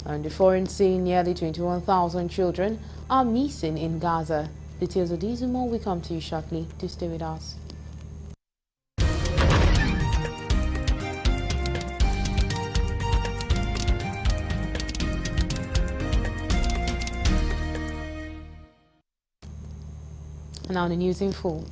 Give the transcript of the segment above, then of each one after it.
And the foreign scene, nearly 21,000 children are missing in Gaza. Details of these and more will come to you shortly. Do stay with us. And now the news in full.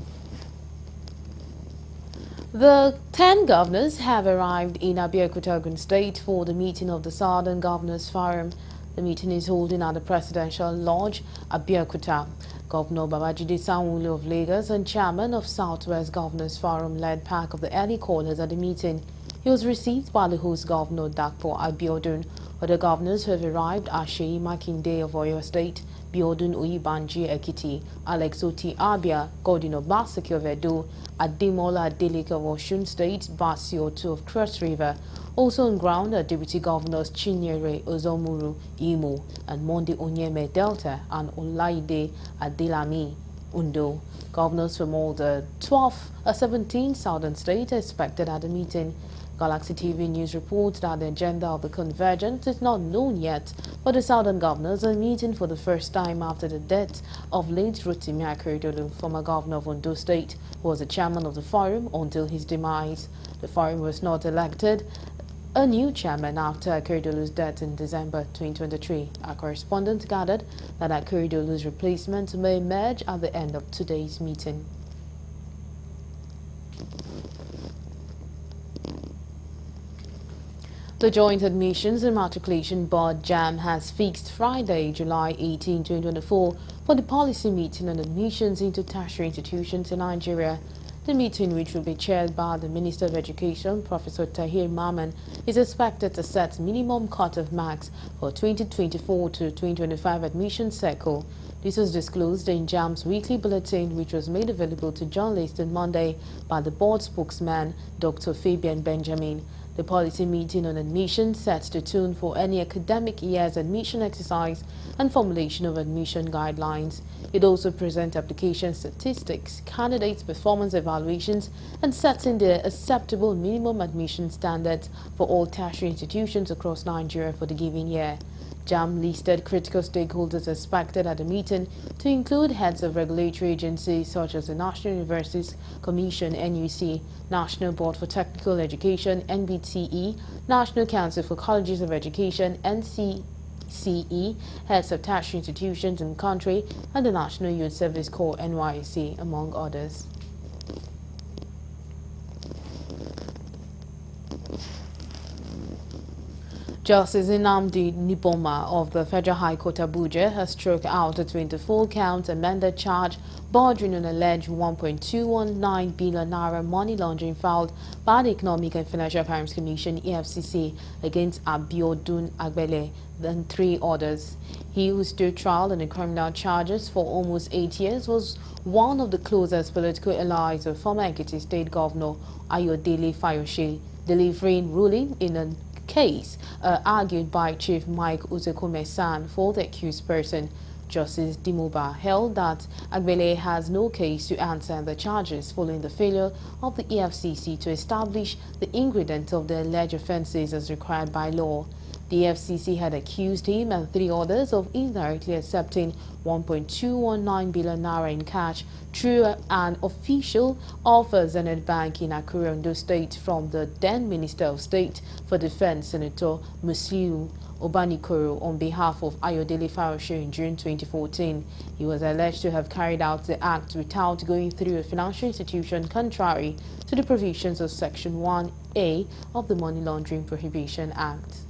The 10 governors have arrived in Abeokuta, Ogun State for the meeting of the Southern Governors Forum. The meeting is holding at the Presidential Lodge, Abeokuta. Governor Babajide Sanwo-Olu of Lagos and Chairman of Southwest Governors Forum led pack of the early callers at the meeting. He was received by the host governor, Dapo Abiodun. Other governors who have arrived are Seyi Makinde of Oyo State, Biodun Oyibanji Ekiti, Alex Oti Abia, Godwin Obaseki of Edo, Ademola Adeleke of Osun State, Basi Otu of Cross River. Also on ground are Deputy Governors Chinyere Ozomuru Imo and Monde Onyeme Delta and Olaide Adelami Undo. Governors from all the 17 southern states are expected at the meeting. Galaxy TV News reports that the agenda of the convergence is not known yet, but the southern governors are meeting for the first time after the death of late Rotimi Akeredolu, former governor of Ondo State, who was the chairman of the forum until his demise. The forum was not elected a new chairman after Akeredolu's death in December 2023. Our correspondent gathered that Akeredolu's replacement may emerge at the end of today's meeting. The Joint Admissions and Matriculation Board (JAMB) has fixed Friday, July 18, 2024 for the policy meeting on admissions into tertiary institutions in Nigeria. The meeting, which will be chaired by the Minister of Education, Professor Tahir Mamman, is expected to set minimum cut-off marks for 2024 to 2025 admission cycle. This was disclosed in JAMB's weekly bulletin, which was made available to journalists on Monday by the board spokesman, Dr. Fabian Benjamin. The policy meeting on admission sets the tone for any academic year's admission exercise and formulation of admission guidelines. It also presents application statistics, candidates' performance evaluations, and sets in the acceptable minimum admission standards for all tertiary institutions across Nigeria for the given year. JAMB listed critical stakeholders expected at the meeting to include heads of regulatory agencies such as the National Universities Commission (NUC), National Board for Technical Education (NBTE), National Council for Colleges of Education (NCCE), heads of tertiary institutions in the country, and the National Youth Service Corps (NYSC), among others. Justice Nnamdi Nipoma of the Federal High Court Abuja has struck out a 24-count amended charge bordering on alleged 1.219 billion naira money laundering filed by the Economic and Financial Crimes Commission (EFCC) against Abiodun Agbele and 3 others. He, who stood trial on the criminal charges for almost 8 years, was one of the closest political allies of former Ekiti State Governor Ayodele Fayose, delivering ruling in a case argued by Chief Mike Uzekume-San for the accused person. Justice Dimoba held that Agbele has no case to answer the charges following the failure of the EFCC to establish the ingredients of the alleged offences as required by law. The EFCC had accused him and 3 others of indirectly accepting 1.219 billion naira in cash through an official of Zenith Bank in Akure, Ondo State, from the then Minister of State for Defense, Senator Musliu Obanikoro, on behalf of Ayodele Fayose in June 2014. He was alleged to have carried out the act without going through a financial institution, contrary to the provisions of Section 1A of the Money Laundering Prohibition Act.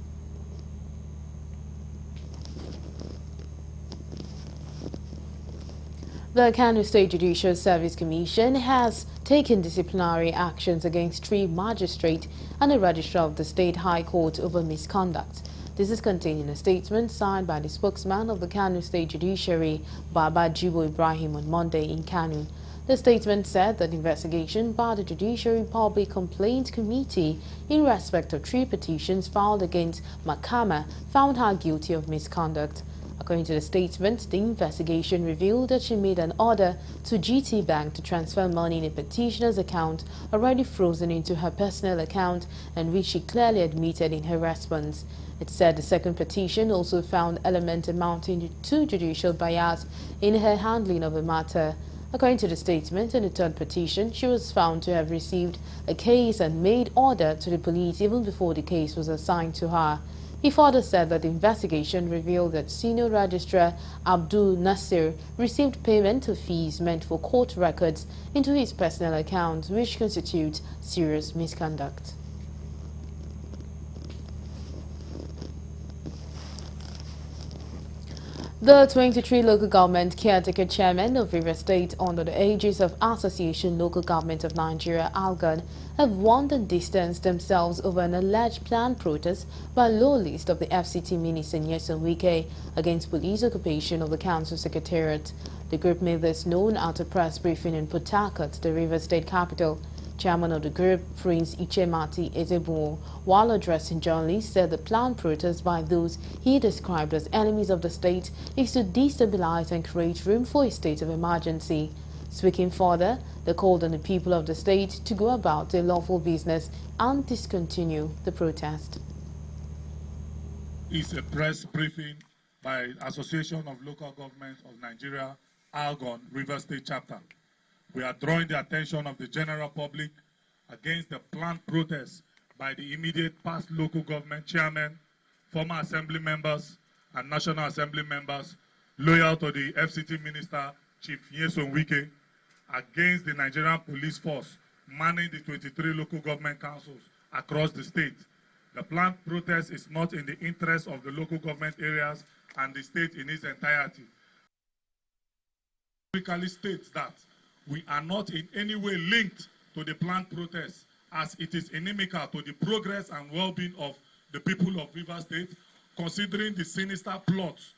The Kano State Judicial Service Commission has taken disciplinary actions against 3 magistrates and a registrar of the State High Court over misconduct. This is contained in a statement signed by the spokesman of the Kano State Judiciary, Baba Jibo Ibrahim, on Monday in Kano. The statement said that investigation by the Judiciary Public Complaint Committee in respect of 3 petitions filed against Makama found her guilty of misconduct. According to the statement, the investigation revealed that she made an order to GT Bank to transfer money in a petitioner's account already frozen into her personal account, and which she clearly admitted in her response. It said the second petition also found elements amounting to judicial bias in her handling of the matter. According to the statement, in the third petition, she was found to have received a case and made order to the police even before the case was assigned to her. He further said that the investigation revealed that Senior Registrar Abdul Nasir received payment of fees meant for court records into his personal account, which constitutes serious misconduct. The 23 local government caretaker chairmen of Rivers State under the aegis of Association Local Government of Nigeria (ALGON) have warned and distanced themselves over an alleged planned protest by low list of the FCT Minister Nyesom Wike against police occupation of the council secretariat. The group made this known at a press briefing in Port Harcourt, the Rivers State capital. Chairman of the group, Prince Ichemati Ezebunwo, while addressing journalists, said the planned protest by those he described as enemies of the state is to destabilize and create room for a state of emergency. Speaking further, they called on the people of the state to go about their lawful business and discontinue the protest. It's a press briefing by Association of Local Governments of Nigeria, ALGON, Rivers State Chapter. We are drawing the attention of the general public against the planned protest by the immediate past local government chairmen, former assembly members, and National Assembly members loyal to the FCT Minister, Chief Nyesom Wike, against the Nigerian police force manning the 23 local government councils across the state. The planned protest is not in the interest of the local government areas and the state in its entirety. It publicly states that we are not in any way linked to the planned protest, as it is inimical to the progress and well-being of the people of Rivers State, considering the sinister plots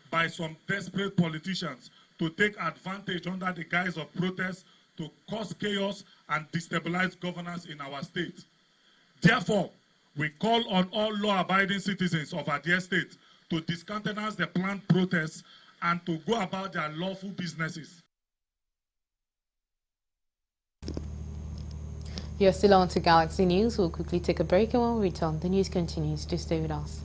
by some desperate politicians to take advantage under the guise of protest to cause chaos and destabilize governance in our state. Therefore, we call on all law-abiding citizens of our dear state to discountenance the planned protests and to go about their lawful businesses. You're still on to Galaxy News. We'll quickly take a break, and when we return, the news continues. Do stay with us.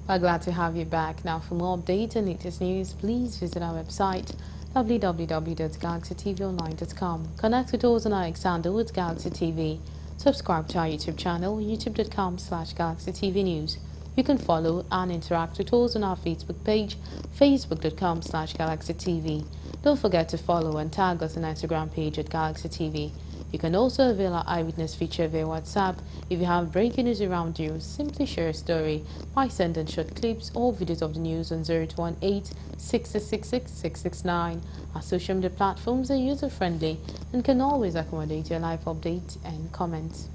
We're glad to have you back. Now, for more updates and latest news, please visit our website www.galaxytvonline.com. Connect with us on our Alexander with Galaxy TV. Subscribe to our YouTube channel, youtube.com/GalaxyTVNews. You can follow and interact with us on our Facebook page, facebook.com/GalaxyTV. Don't forget to follow and tag us on our Instagram page at Galaxy TV. You can also avail our eyewitness feature via WhatsApp. If you have breaking news around you, simply share a story by sending short clips or videos of the news on 0218-666-669. Our social media platforms are user-friendly and can always accommodate your live updates and comments.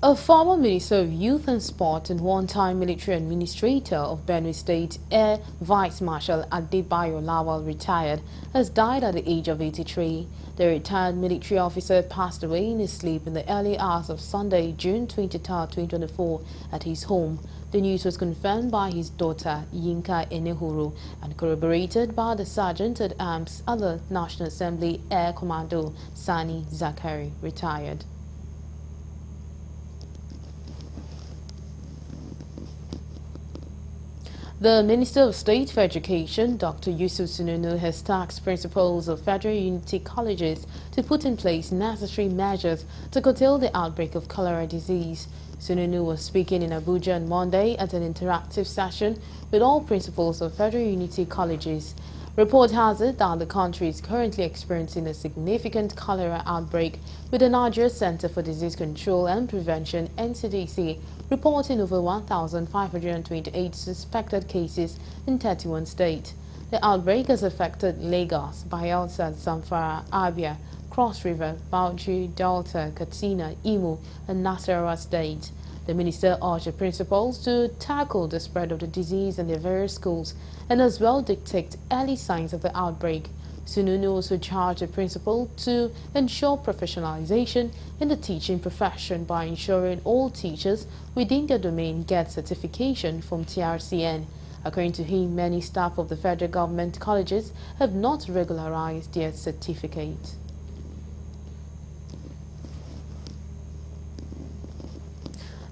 A former Minister of Youth and Sport and one-time military administrator of Benue State, Air Vice Marshal Adebayo Lawal, retired, has died at the age of 83. The retired military officer passed away in his sleep in the early hours of Sunday, June 23, 2024, at his home. The news was confirmed by his daughter, Yinka Enehuru, and corroborated by the Sergeant-at-Arms of the National Assembly Air Commando, Sani Zakari, retired. The Minister of State for Education, Dr. Yusuf Sununu, has tasked principals of Federal Unity Colleges to put in place necessary measures to curtail the outbreak of cholera disease. Sununu was speaking in Abuja on Monday at an interactive session with all principals of Federal Unity Colleges. Report has it that the country is currently experiencing a significant cholera outbreak, with the Nigeria Center for Disease Control and Prevention (NCDC) reporting over 1,528 suspected cases in 31 states. The outbreak has affected Lagos, Bayelsa, Zamfara, Abia, Cross River, Bauchi, Delta, Katsina, Imo, and Nasarawa states. The minister urged the principals to tackle the spread of the disease in their various schools and as well detect early signs of the outbreak. Sununu also charged the principal to ensure professionalization in the teaching profession by ensuring all teachers within their domain get certification from TRCN. According to him, many staff of the federal government colleges have not regularized their certificate.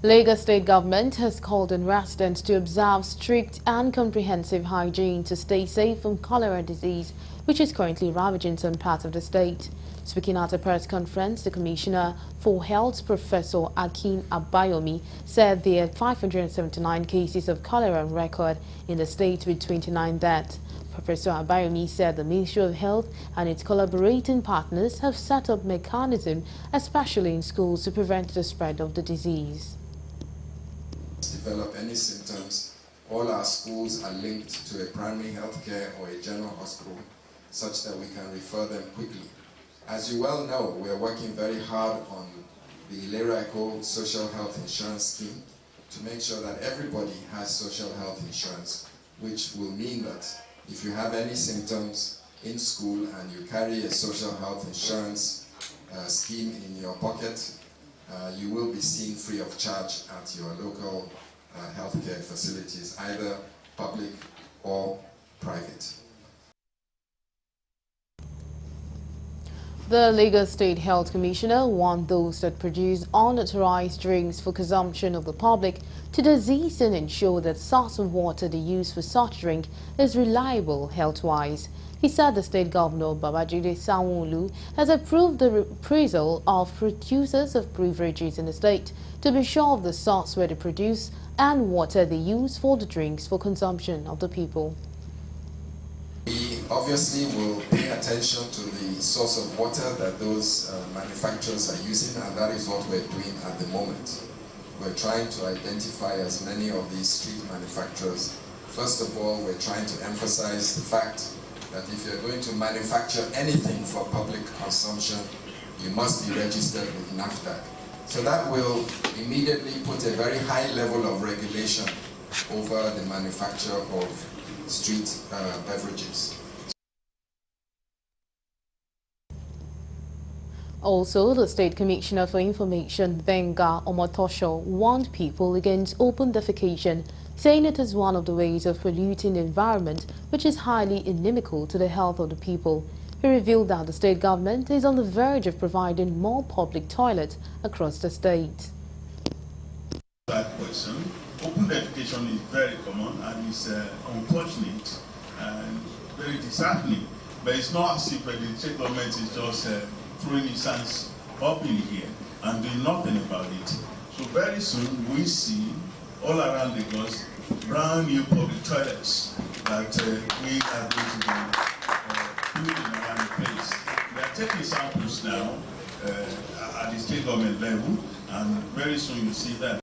Lagos State Government has called on residents to observe strict and comprehensive hygiene to stay safe from cholera disease, which is currently ravaging some parts of the state. Speaking at a press conference, the Commissioner for Health, Professor Akin Abayomi, said there are 579 cases of cholera on record in the state with 29 deaths. Professor Abayomi said the Ministry of Health and its collaborating partners have set up mechanisms, especially in schools, to prevent the spread of the disease. Develop any symptoms, all our schools are linked to a primary health care or a general hospital such that we can refer them quickly. As you well know, we are working very hard on the Ilera Eco Social Health Insurance Scheme to make sure that everybody has social health insurance, which will mean that if you have any symptoms in school and you carry a social health insurance scheme in your pocket, you will be seen free of charge at your local healthcare facilities, either public or private. The Lagos State Health Commissioner warned those that produce unauthorized drinks for consumption of the public to desist and ensure that source of water they use for such drink is reliable health-wise. He said the state governor, Babajide Sanwo-Olu, has approved the reprisal of producers of beverages in the state to be sure of the source where they produce and water they use for the drinks for consumption of the people. We obviously will pay attention to the source of water that those manufacturers are using, and that is what we're doing at the moment. We're trying to identify as many of these street manufacturers. First of all, we're trying to emphasize the fact that if you're going to manufacture anything for public consumption, you must be registered with NAFDAC. So that will immediately put a very high level of regulation over the manufacture of street beverages. Also, the State Commissioner for Information, Benga Omotosho, warned people against open defecation, saying it is one of the ways of polluting the environment, which is highly inimical to the health of the people. He revealed that the state government is on the verge of providing more public toilets across the state. That question, open defecation is very common and it's unfortunate and very disheartening. But it's not as if the state government is just throwing its hands up in here and doing nothing about it. So very soon we see all around Lagos brand new public toilets that we are going to be building around the place. We are taking samples now at the state government level, and very soon you'll see that.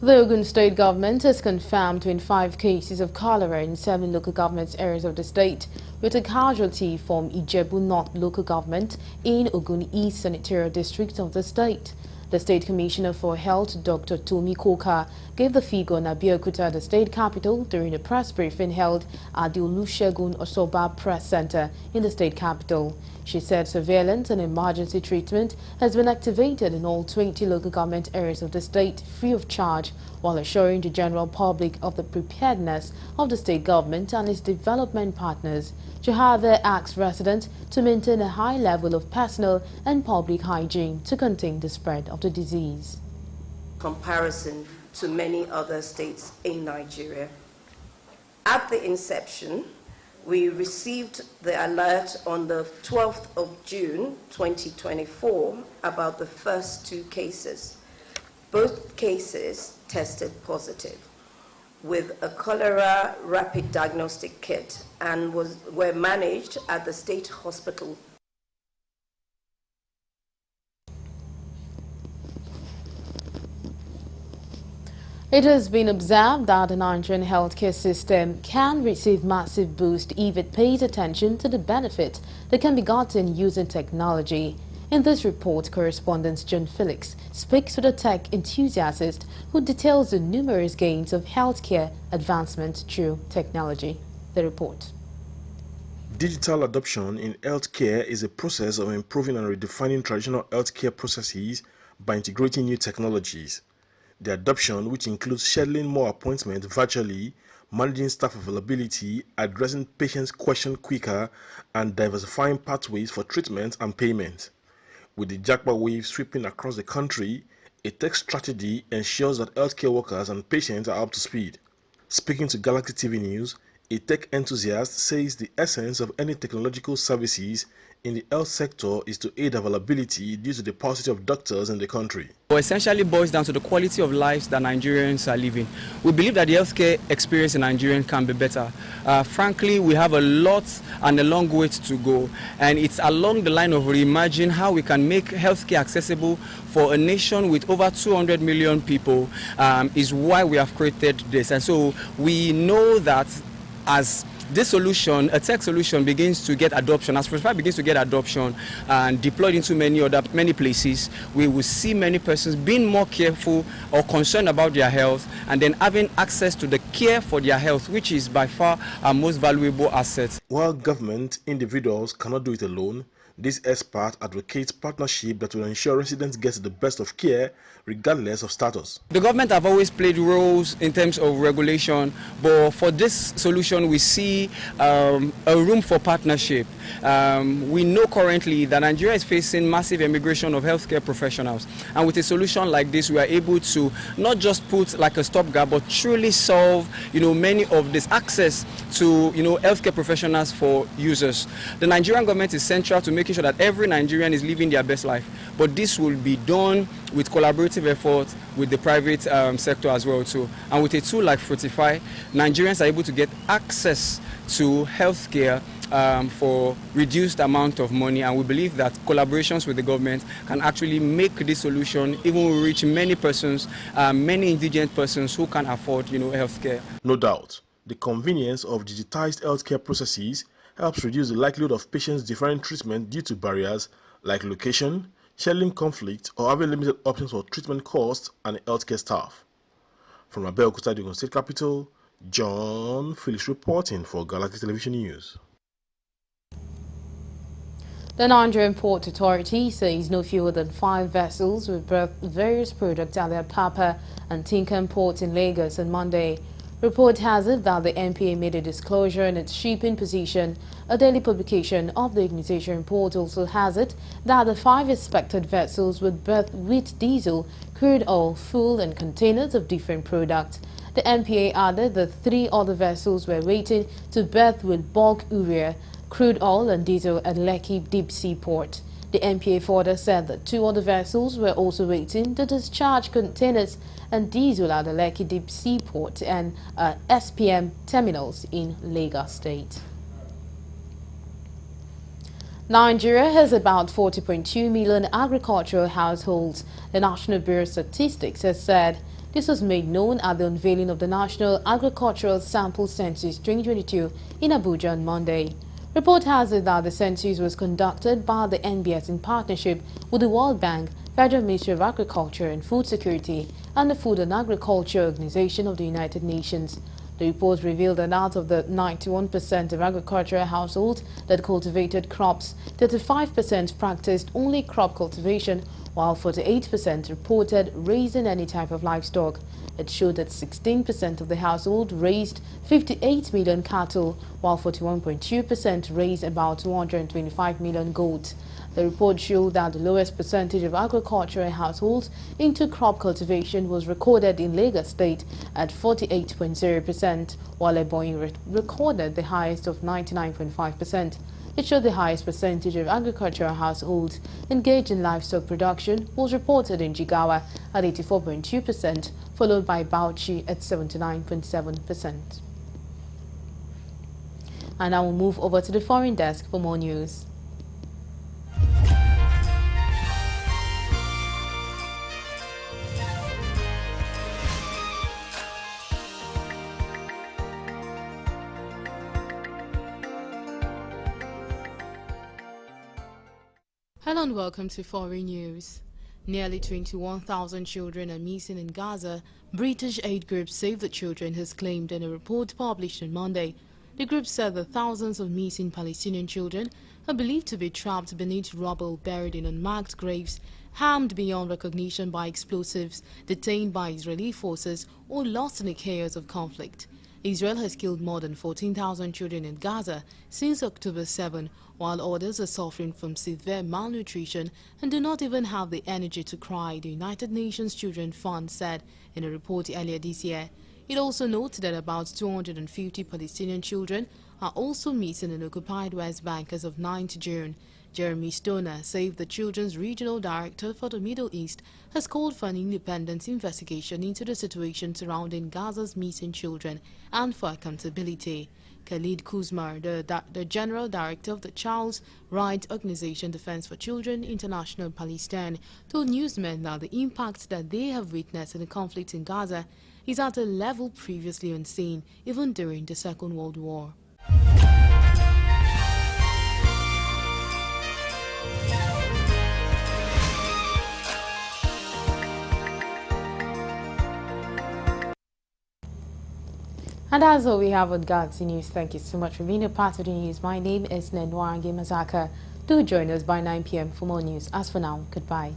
The Ogun State government has confirmed 25 cases of cholera in 7 local government areas of the state, with a casualty from Ijebu North local government in Ogun East Senatorial district of the state. The State Commissioner for Health, Dr. Tomi Koka, gave the figure in Abeokuta, the state capital, during a press briefing held at the Olusegun Osoba Press Center in the state capital. She said surveillance and emergency treatment has been activated in all 20 local government areas of the state free of charge, while assuring the general public of the preparedness of the state government and its development partners. Jahave asked residents to maintain a high level of personal and public hygiene to contain the spread of the disease. Comparison to many other states in Nigeria. At the inception, we received the alert on the 12th of June 2024 about the first 2 cases. Both cases tested positive with a cholera rapid diagnostic kit and were managed at the state hospital It has been observed that the Nigerian healthcare system can receive massive boost if it pays attention to the benefit that can be gotten using technology. In this report, correspondent John Felix speaks with a tech enthusiast who details the numerous gains of healthcare advancement through technology. The report. Digital adoption in healthcare is a process of improving and redefining traditional healthcare processes by integrating new technologies. The adoption, which includes scheduling more appointments virtually, managing staff availability, addressing patients' questions quicker, and diversifying pathways for treatment and payment. With the Japa wave sweeping across the country, a tech strategy ensures that healthcare workers and patients are up to speed. Speaking to Galaxy TV News, a tech enthusiast says the essence of any technological services in the health sector is to aid availability due to the paucity of doctors in the country. It essentially boils down to the quality of lives that Nigerians are living. We believe that the healthcare experience in Nigerians can be better. Frankly, we have a lot and a long way to go, and it's along the line of reimagining how we can make healthcare accessible for a nation with over 200 million people is why we have created this. And so we know that as this solution, a tech solution, begins to get adoption, as Spotify begins to get adoption and deployed into many places, we will see many persons being more careful or concerned about their health and then having access to the care for their health, which is by far our most valuable asset. While government individuals cannot do it alone, this expert advocates partnership that will ensure residents get the best of care regardless of status. The government have always played roles in terms of regulation, but for this solution we see a room for partnership. We know currently that Nigeria is facing massive immigration of healthcare professionals, and with a solution like this we are able to not just put like a stopgap but truly solve many of this access to healthcare professionals for users. The Nigerian government is central to making sure that every Nigerian is living their best life, but this will be done with collaborative effort with the private sector as well too. And with a tool like Fruitify, Nigerians are able to get access to healthcare for reduced amount of money, and we believe that collaborations with the government can actually make this solution even reach many persons, many indigent persons who can afford healthcare. No doubt, the convenience of digitized healthcare processes helps reduce the likelihood of patients deferring treatment due to barriers like location, scheduling conflict, or having limited options for treatment costs and healthcare staff. From Abeokuta, the Ogun State capital, John Felix reporting for Galaxy Television News. The Nigerian Port Authority says no fewer than 5 vessels will berth various products at their Papa and Tinkan ports in Lagos on Monday. Report has it that the NPA made a disclosure in its shipping position. A daily publication of the organization report also has it that the 5 expected vessels would berth with diesel, crude oil, fuel and containers of different products. The NPA added that 3 other vessels were waiting to berth with bulk urea, crude oil and diesel at Lekki Deep Sea Port. The NPA further said that 2 other vessels were also waiting to discharge containers and diesel at the Lekki Deep Sea Port and SPM terminals in Lagos State. Nigeria has about 40.2 million agricultural households, the National Bureau of Statistics has said. This was made known at the unveiling of the National Agricultural Sample Census 2022 in Abuja on Monday. Report has it that the census was conducted by the NBS in partnership with the World Bank, Federal Ministry of Agriculture and Food Security, and the Food and Agriculture Organization of the United Nations. The report revealed that out of the 91% of agricultural households that cultivated crops, 35% practiced only crop cultivation, while 48% reported raising any type of livestock. It showed that 16% of the household raised 58 million cattle, while 41.2% raised about 225 million goats. The report showed that the lowest percentage of agricultural households into crop cultivation was recorded in Lagos State at 48.0%, while Ebonyi recorded the highest of 99.5%. It showed the highest percentage of agricultural households engaged in livestock production was reported in Jigawa at 84.2%, followed by Bauchi at 79.7%. And I will move over to the foreign desk for more news. Hello and welcome to Foreign News. Nearly 21,000 children are missing in Gaza, British aid group Save the Children has claimed in a report published on Monday. The group said that thousands of missing Palestinian children are believed to be trapped beneath rubble, buried in unmarked graves, harmed beyond recognition by explosives, detained by Israeli forces, or lost in the chaos of conflict. Israel has killed more than 14,000 children in Gaza since October 7, while others are suffering from severe malnutrition and do not even have the energy to cry, the United Nations Children's Fund said in a report earlier this year. It also noted that about 250 Palestinian children are also missing in occupied West Bank as of 9th June. Jeremy Stoner, Save the Children's Regional Director for the Middle East, has called for an independent investigation into the situation surrounding Gaza's missing children and for accountability. Khalid Kuzmar, the General Director of the Child's Rights Organization Defense for Children International Palestine, told newsmen that the impact that they have witnessed in the conflict in Gaza is at a level previously unseen, even during the Second World War. And that's all we have on Galaxy News. Thank you so much for being a part of the news. My name is Nenwarange Mazaka. Do join us by 9 p.m. for more news. As for now, goodbye.